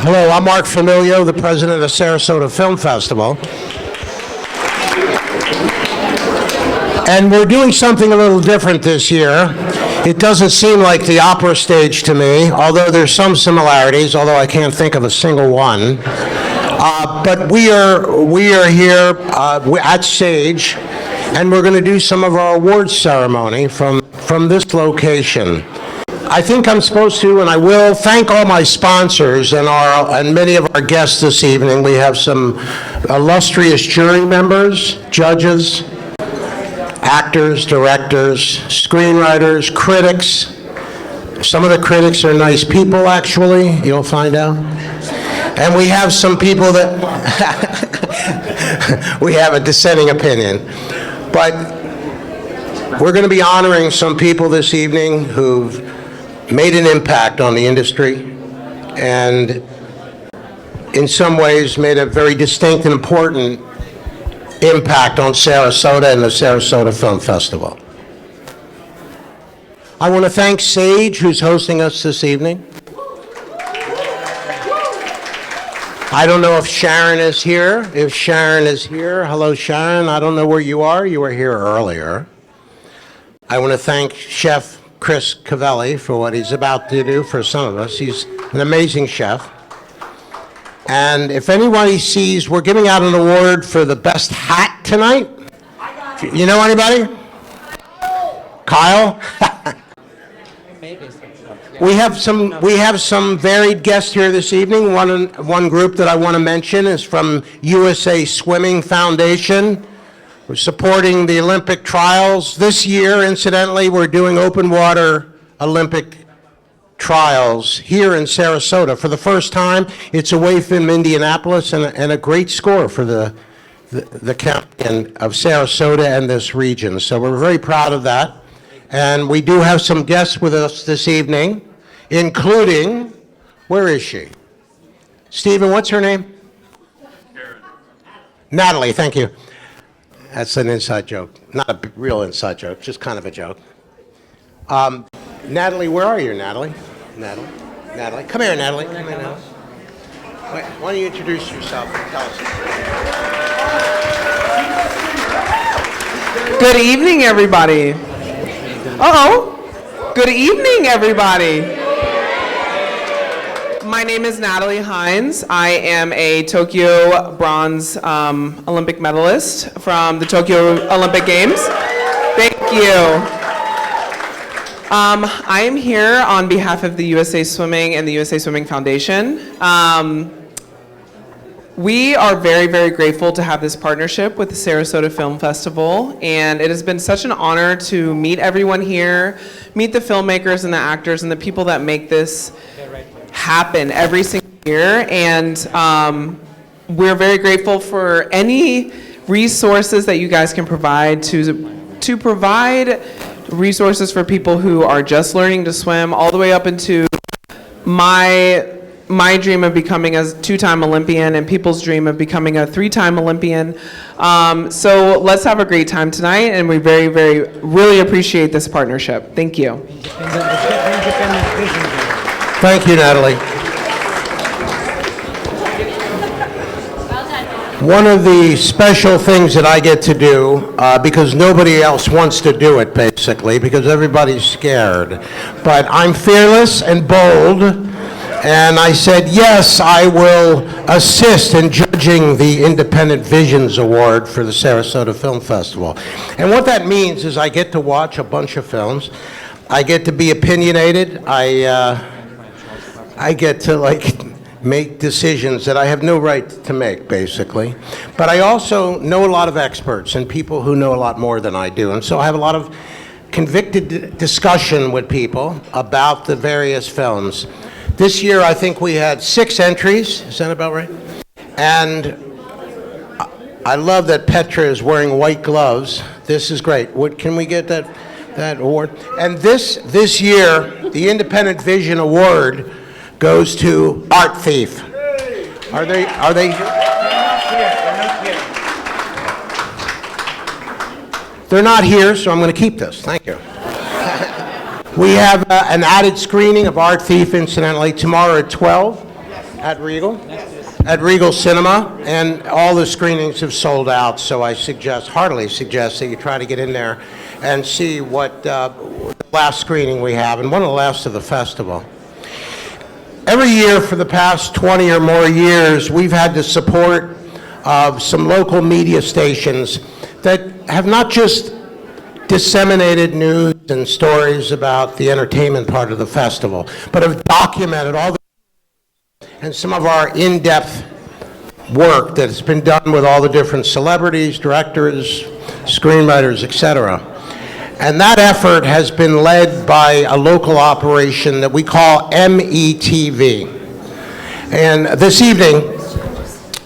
Hello, I'm Mark Familio, the president of the Sarasota Film Festival. And we're doing something a little different this year. It doesn't seem like the opera stage to me, although there's some similarities, although I can't think of a single one. But we are here at Sage, and we're going to do some of our awards ceremony from this location. I think I'm supposed to, and I will, thank all my sponsors and many of our guests this evening. We have some illustrious jury members, judges, actors, directors, screenwriters, critics. Some of the critics are nice people, actually, you'll find out. And we have some people that we have a dissenting opinion. But we're going to be honoring some people this evening who've made an impact on the industry and in some ways made a very distinct and important impact on Sarasota and the Sarasota Film Festival. I want to thank Sage, who's hosting us this evening. I don't know if Sharon is here. If Sharon is here, hello Sharon. I don't know where you are. You were here earlier. I want to thank Chef Chris Cavelli for what he's about to do for some of us. He's an amazing chef. And if anybody sees, we're giving out an award for the best hat tonight. You know anybody? Kyle? We have some varied guests here this evening. One group that I want to mention is from USA Swimming Foundation. We're supporting the Olympic trials. This year, incidentally, we're doing open water Olympic trials here in Sarasota. For the first time, it's away from Indianapolis, and a great score for the county of Sarasota and this region. So we're very proud of that. And we do have some guests with us this evening, including, where is she? Stephen, what's her name? Karen. Natalie, thank you. That's an inside joke. Not a real inside joke, just kind of a joke. Natalie, where are you, Natalie? Natalie. Come here, Natalie. Come here, Natalie. Wait, why don't you introduce yourself and tell us? Good evening, everybody. Good evening, everybody. My name is Natalie Hines. I am a Tokyo bronze Olympic medalist from the Tokyo Olympic Games. Thank you. I am here on behalf of the USA Swimming and the USA Swimming Foundation. We are very, very grateful to have this partnership with the Sarasota Film Festival, and it has been such an honor to meet everyone here, meet the filmmakers and the actors and the people that make this happen every single year. And we're very grateful for any resources that you guys can provide to provide resources for people who are just learning to swim, all the way up into my dream of becoming a two-time Olympian and people's dream of becoming a three-time Olympian. So let's have a great time tonight, and we very, very, really appreciate this partnership. Thank you. Thank you, Natalie. One of the special things that I get to do, because nobody else wants to do it, basically, because everybody's scared, but I'm fearless and bold, and I said, yes, I will assist in judging the Independent Visions Award for the Sarasota Film Festival. And what that means is I get to watch a bunch of films. I get to be opinionated. I get to make decisions that I have no right to make, basically. But I also know a lot of experts and people who know a lot more than I do. And so I have a lot of convicted discussion with people about the various films. This year, I think we had 6 entries. Is that about right? And I love that Petra is wearing white gloves. This is great. Can we get that award? And this year, the Independent Vision Award goes to Art Thief. Are they? They're not here. They're not here, so I'm going to keep this. Thank you. We have an added screening of Art Thief, incidentally, tomorrow at 12. At Regal? At Regal Cinema, and all the screenings have sold out, so I heartily suggest that you try to get in there and see what the last screening we have, and one of the last of the festival. Every year for the past 20 or more years, we've had the support of some local media stations that have not just disseminated news and stories about the entertainment part of the festival, but have documented all the and some of our in-depth work that's been done with all the different celebrities, directors, screenwriters, etc. And that effort has been led by a local operation that we call METV. And this evening,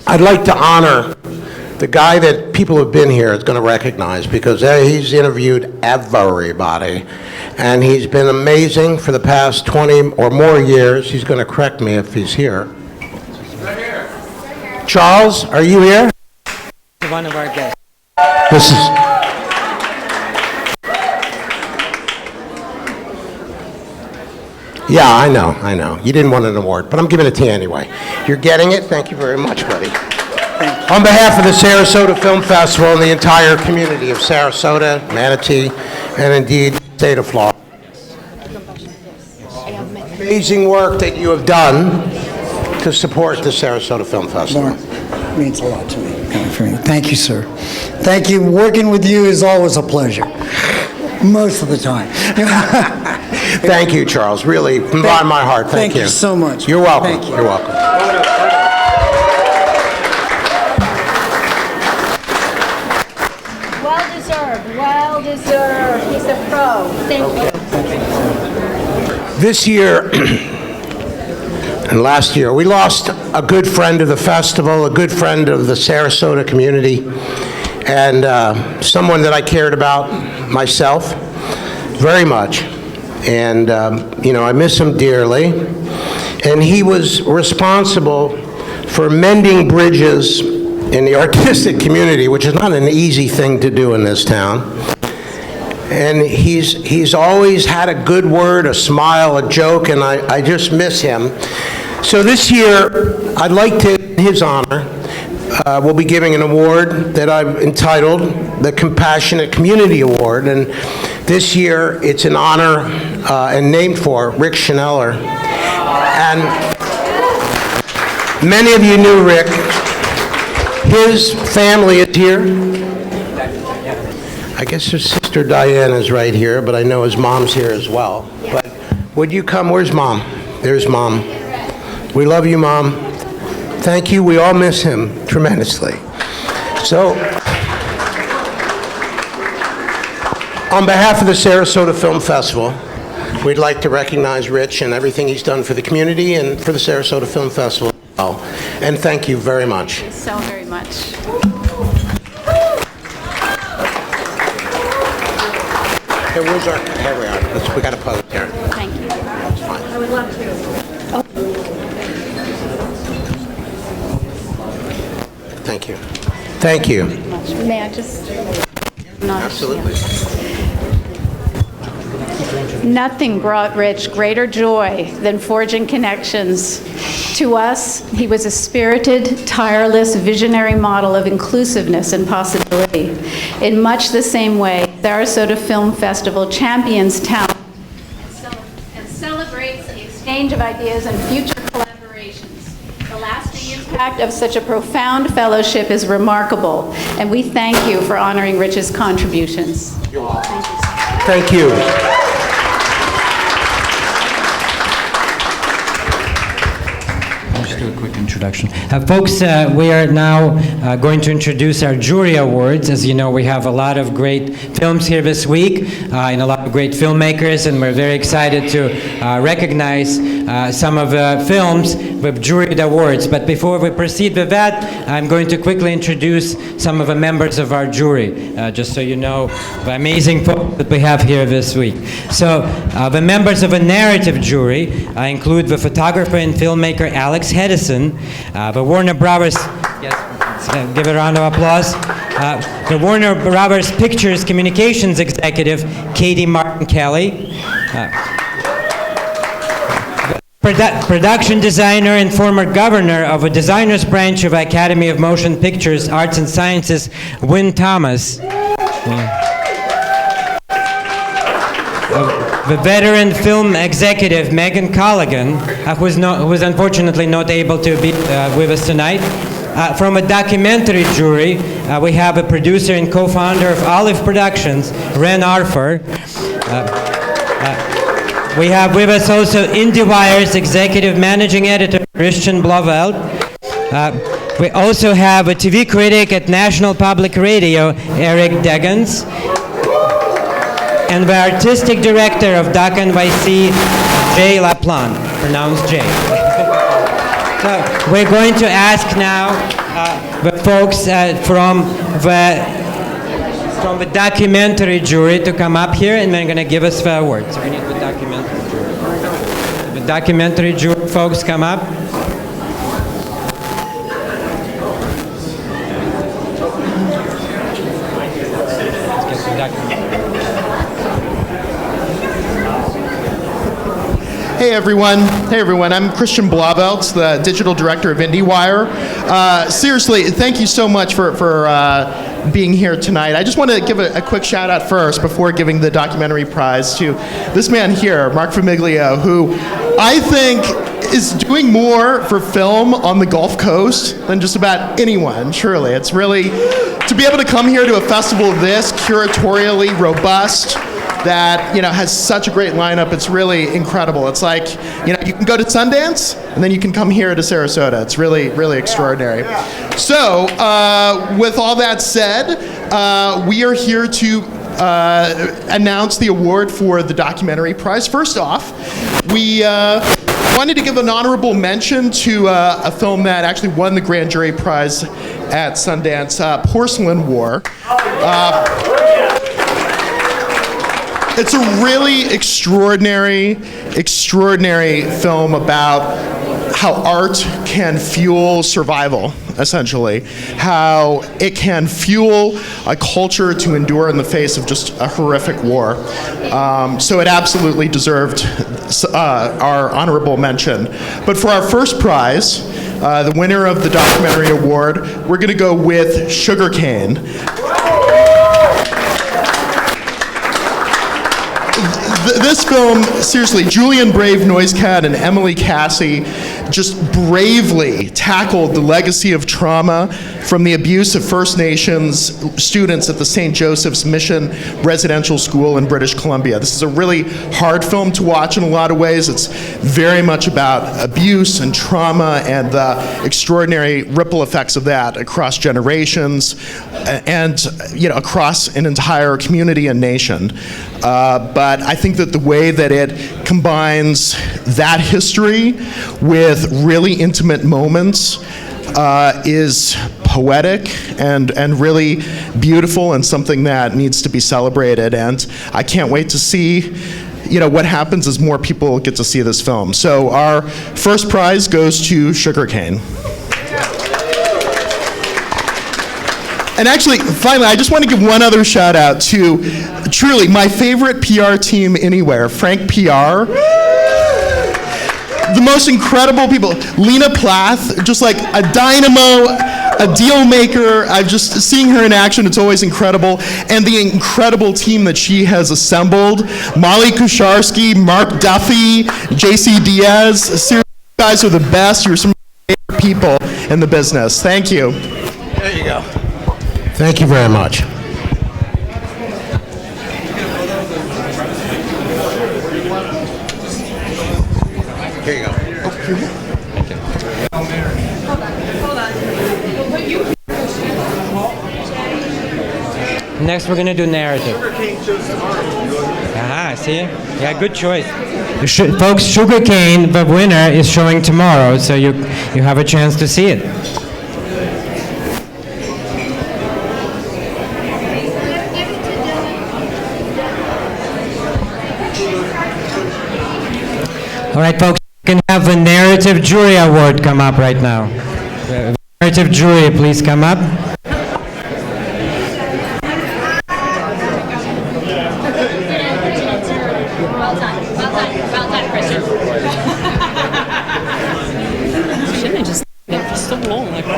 I'd like to honor the guy that people who've been here is going to recognize, because he's interviewed everybody. And he's been amazing for the past 20 or more years. He's going to correct me if he's here. Right here. Charles, are you here? One of our guests. This is... Yeah, I know. You didn't want an award, but I'm giving it to you anyway. You're getting it. Thank you very much, buddy. On behalf of the Sarasota Film Festival and the entire community of Sarasota, Manatee, and indeed the state of Florida. Amazing work that you have done to support the Sarasota Film Festival. Mark, means a lot to me coming from you. Thank you, sir. Thank you. Working with you is always a pleasure. Most of the time. Thank you, Charles. Really, from the bottom of my heart, thank you. Thank you so much. You're welcome. Thank you. You're welcome. Well deserved. He's a pro. Thank you. This year and last year, we lost a good friend of the festival, a good friend of the Sarasota community, and someone that I cared about myself very much. And, I miss him dearly. And he was responsible for mending bridges in the artistic community, which is not an easy thing to do in this town. And he's always had a good word, a smile, a joke, and I just miss him. So this year, I'd like to, in his honor, we'll be giving an award that I've entitled the Compassionate Community Award. And this year, it's in honor and named for Rick Schneller. And many of you knew Rick. His family is here. I guess his sister Diane is right here, but I know his mom's here as well. But would you come? Where's Mom? There's Mom. We love you, Mom. Thank you. We all miss him tremendously. So, on behalf of the Sarasota Film Festival, we'd like to recognize Rich and everything he's done for the community and for the Sarasota Film Festival as well. And thank you very much. Thank you so very much. Here we are. We got to pose here. Thank you. That's fine. I would love to. Thank you. Thank you. May I just? Absolutely. Nothing brought Rich greater joy than forging connections. To us, he was a spirited, tireless, visionary model of inclusiveness and possibility. In much the same way, Sarasota Film Festival champions talent and celebrates the exchange of ideas and future collaborations. The lasting impact of such a profound fellowship is remarkable, and we thank you for honoring Rich's contributions. Thank you. Just do a quick introduction. Folks, we are now going to introduce our jury awards. As you know, we have a lot of great films here this week and a lot of great filmmakers, and we're very excited to recognize some of the films with jury awards. But before we proceed with that, I'm going to quickly introduce some of the members of our jury, just so you know the amazing folks that we have here this week. So the members of a narrative jury include the photographer and filmmaker Alex Hedison, the Warner Brothers, yes, give a round of applause, the Warner Brothers Pictures Communications Executive Katie Martin Kelly, production designer and former governor of a designers branch of Academy of Motion Pictures, Arts and Sciences, Wynne Thomas. The veteran film executive, Megan Colligan, who was unfortunately not able to be with us tonight. From a documentary jury, we have a producer and co-founder of Olive Productions, Ren Arfer. We have with us also IndieWire's executive managing editor, Christian Bloveld. We also have a TV critic at National Public Radio, Eric Deggans. And the artistic director of Doc NYC, Jay Laplan, pronounced Jay. So we're going to ask now the folks from the documentary jury to come up here, and they're going to give us the awards. So we need the documentary jury. The documentary jury folks come up. Let's get the documentary. Hey everyone. I'm Christian Blovelt, the digital director of IndieWire. Seriously, thank you so much for being here tonight. I just want to give a quick shout out first before giving the documentary prize to this man here, Mark Famiglio, who I think is doing more for film on the Gulf Coast than just about anyone, surely. It's really, to be able to come here to a festival of this, curatorially robust, that has such a great lineup. It's really incredible. It's like you can go to Sundance and then you can come here to Sarasota. It's really, really extraordinary. So with all that said, we are here to announce the award for the documentary prize. First off, we wanted to give an honorable mention to a film that actually won the grand jury prize at Sundance, Porcelain War. It's a really extraordinary film about how art can fuel survival, essentially. How it can fuel a culture to endure in the face of just a horrific war. So it absolutely deserved our honorable mention. But for our first prize, the winner of the documentary award, we're going to go with Sugarcane. This film, seriously, Julian Brave Noisecat and Emily Cassie just bravely tackled the legacy of trauma from the abuse of First Nations students at the St. Joseph's Mission Residential School in British Columbia. This is a really hard film to watch in a lot of ways. It's very much about abuse and trauma and the extraordinary ripple effects of that across generations and across an entire community and nation. But I think that the way that it combines that history with really intimate moments is poetic and really beautiful and something that needs to be celebrated. And I can't wait to see what happens as more people get to see this film. So our first prize goes to Sugarcane. And actually, finally, I just want to give one other shout out to truly my favorite PR team anywhere, Frank PR. The most incredible people. Lena Plath, just like a dynamo, a deal maker. I've just seeing her in action, it's always incredible. And the incredible team that she has assembled. Molly Kusharsky, Mark Duffy, JC Diaz. Seriously, you guys are the best. You're some favorite people in the business. Thank you. There you go. Thank you very much. Here you go. Next, we're going to do narrative. See? Yeah, good choice. Folks, Sugarcane, the winner, is showing tomorrow, so you have a chance to see it. All right, folks, you can have the Narrative Jury Award come up right now. The Narrative Jury, please come up. Well done, Christian.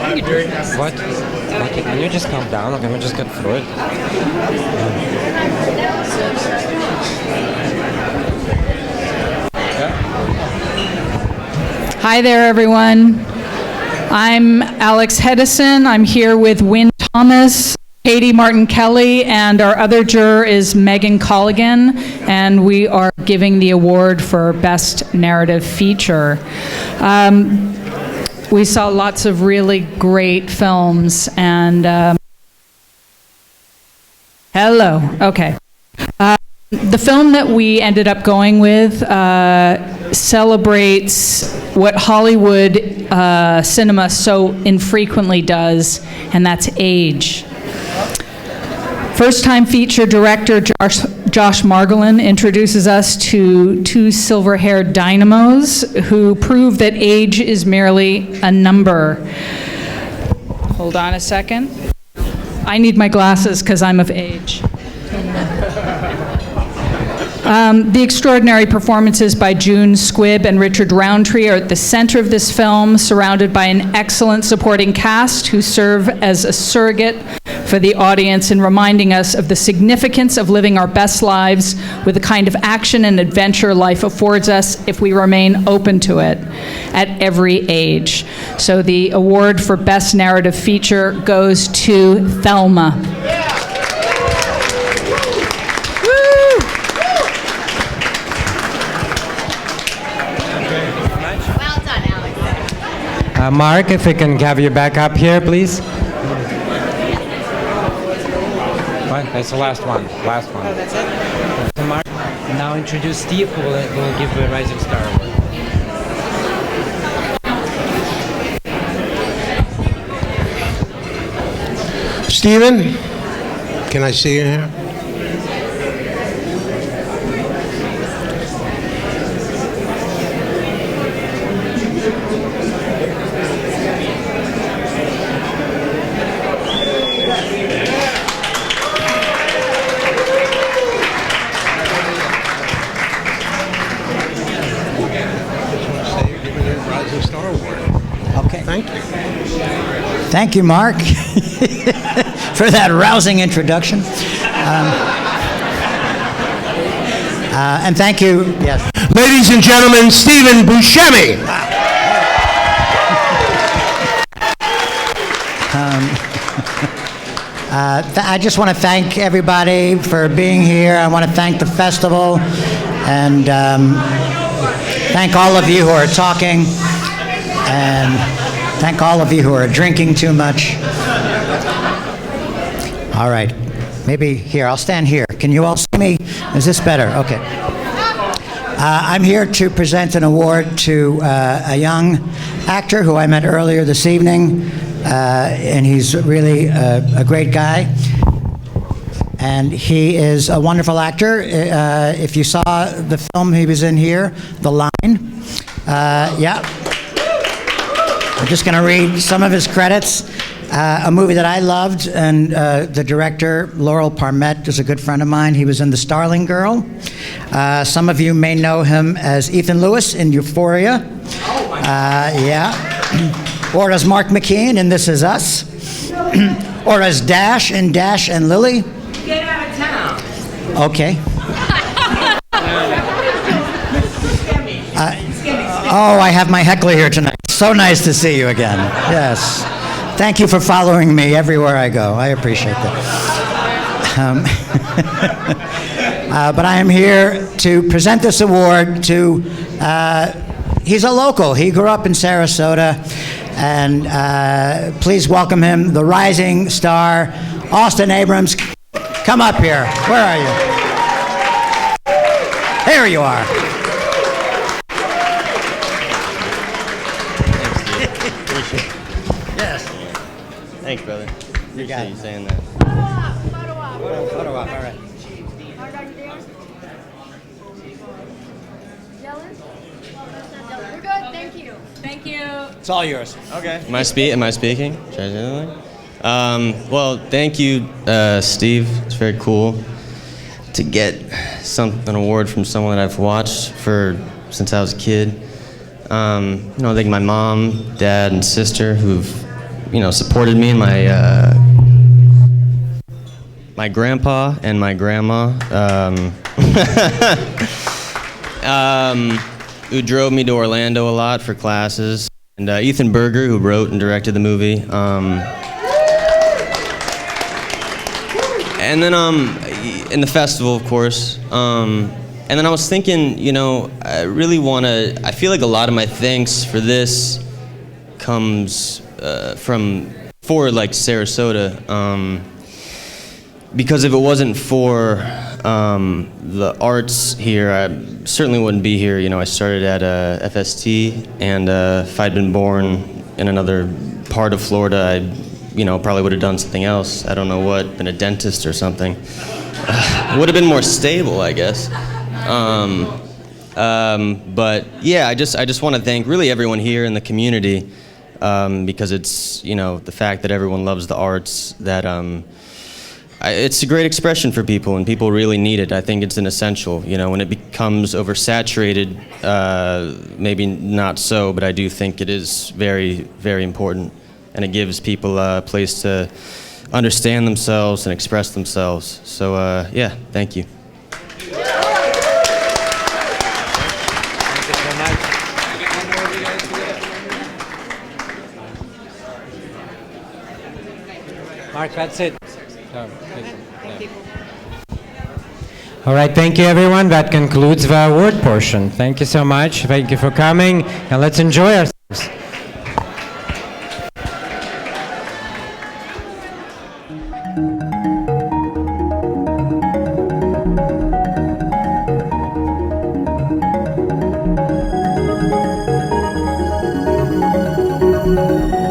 What? Okay, can you just calm down? Can we just get through it? Hi there, everyone. I'm Alex Hedison. I'm here with Wynn Thomas, Katie Martin Kelly, and our other juror is Megan Colligan, and we are giving the award for Best Narrative Feature. We saw lots of really great films, and hello, okay. The film that we ended up going with celebrates what Hollywood cinema so infrequently does, and that's age. First-time feature director Josh Margolin introduces us to two silver-haired dynamos who prove that age is merely a number. Hold on a second. I need my glasses because I'm of age. The extraordinary performances by June Squibb and Richard Roundtree are at the center of this film, surrounded by an excellent supporting cast who serve as a surrogate for the audience in reminding us of the significance of living our best lives with the kind of action and adventure life affords us if we remain open to it at every age. So the award for Best Narrative Feature goes to Thelma. Mark, if we can have you back up here, please. What? That's the last one. Last one. Oh, that's it? So Mark, now introduce Steve, who will give the Rising Star Award. Stephen, can I see you here? Thank you, Mark, for that rousing introduction. And thank you, yes. Ladies and gentlemen, Stephen Buscemi. I just want to thank everybody for being here. I want to thank the festival and thank all of you who are talking and thank all of you who are drinking too much. All right. Maybe here. I'll stand here. Can you all see me? Is this better? Okay. I'm here to present an award to a young actor who I met earlier this evening, and he's really a great guy. And he is a wonderful actor. If you saw the film he was in here, The Line, yeah. I'm just going to read some of his credits. A movie that I loved, and the director, Laurel Parmet, is a good friend of mine. He was in The Starling Girl. Some of you may know him as Ethan Lewis in Euphoria. Yeah. Or as Mark McKean in This Is Us. Or as Dash in Dash and Lily. Get out of town. Okay. Oh, I have my heckler here tonight. So nice to see you again. Yes. Thank you for following me everywhere I go. I appreciate that. But I am here to present this award to, he's a local. He grew up in Sarasota. And please welcome him, the rising star, Austin Abrams. Come up here. Where are you? There you are. Yes. Thanks, brother. Appreciate you saying that. Photo op, all right. We're good, thank you. Thank you. It's all yours. Okay. Am I speaking? Should I say anything? Well, thank you, Steve. It's very cool to get an award from someone that I've watched since I was a kid. Thank my mom, dad, and sister who've supported me and my grandpa and my grandma, who drove me to Orlando a lot for classes, and Ethan Berger, who wrote and directed the movie. And then in the festival, of course. And then I was thinking, I really want to. I feel like a lot of my thanks for this comes for like Sarasota. Because if it wasn't for the arts here, I certainly wouldn't be here. I started at FST, and if I'd been born in another part of Florida, I probably would have done something else. I don't know what, been a dentist or something. Would have been more stable, I guess. But yeah, I just want to thank really everyone here in the community, because it's the fact that everyone loves the arts, that it's a great expression for people, and people really need it. I think it's an essential. When it becomes oversaturated, maybe not so, but I do think it is very, very important, and it gives people a place to understand themselves and express themselves. So yeah, thank you. Mark, that's it. All right, thank you, everyone. That concludes the award portion. Thank you so much. Thank you for coming, and let's enjoy ourselves. Thank you.